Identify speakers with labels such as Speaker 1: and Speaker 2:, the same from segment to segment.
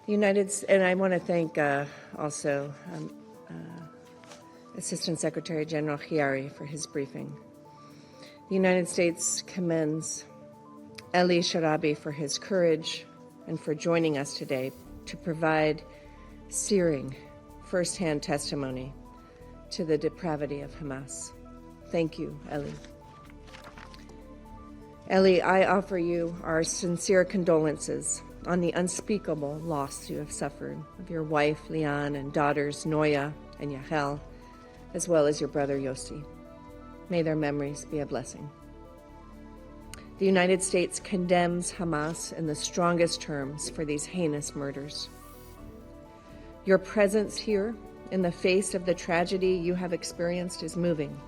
Speaker 1: And I want to thank also Assistant Secretary General Chiari for his briefing. The United States commends Eli Sharabi for his courage and for joining us today to provide searing firsthand testimony to the depravity of Hamas. Thank you, Eli. Eli, I offer you our sincere condolences on the unspeakable loss you have suffered of your wife, Lian, and daughters, Noya and Yahel, as well as your brother, Yossi. May their memories be a blessing. The United States condemns Hamas in the strongest terms for these heinous murders. Your presence here in the face of the tragedy you have experienced is moving.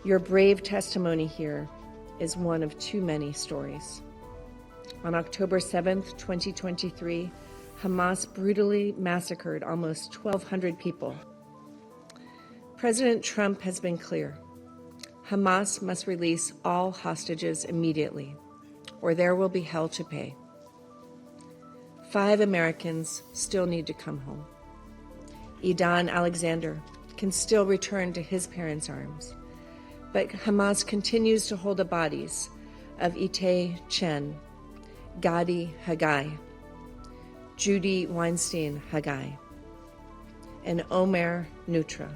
Speaker 1: Your brave testimony here is one of too many stories. On October 7th, 2023, Hamas brutally massacred almost 1,200 people. President Trump has been clear. Hamas must release all hostages immediately, or there will be hell to pay. 5 Americans still need to come home. Idan Alexander can still return to his parents' arms, but Hamas continues to hold the bodies of Itay Chen, Gadi Hagai, Judy Weinstein Hagai, and Omer Nutra,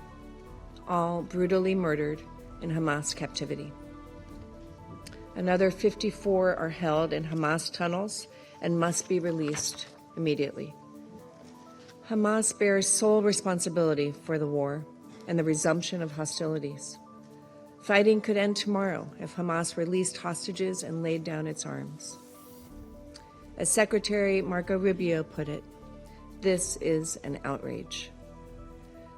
Speaker 1: all brutally murdered in Hamas captivity. Another 54 are held in Hamas tunnels and must be released immediately. Hamas bears sole responsibility for the war and the resumption of hostilities. Fighting could end tomorrow if Hamas released hostages and laid down its arms. As Secretary Marco Rubio put it, this is an outrage.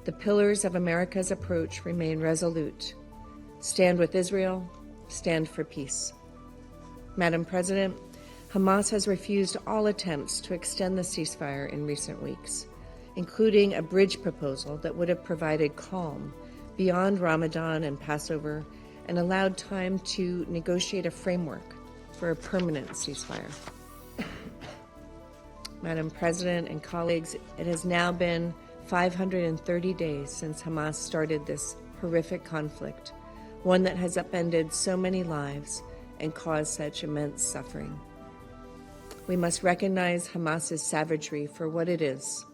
Speaker 1: The pillars of America's approach remain resolute. Stand with Israel, stand for peace. Madam President, Hamas has refused all attempts to extend the ceasefire in recent weeks, including a bridge proposal that would have provided calm beyond Ramadan and Passover and allowed time to negotiate a framework for a permanent ceasefire. Madam President and colleagues, it has now been 530 days since Hamas started this horrific conflict, one that has upended so many lives and caused such immense suffering. We must recognize Hamas's savagery for what it is,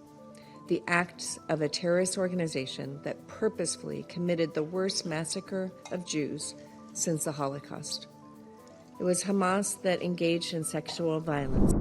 Speaker 1: the acts of a terrorist organization that purposefully committed the worst massacre of Jews since the Holocaust. It was Hamas that engaged in sexual violence.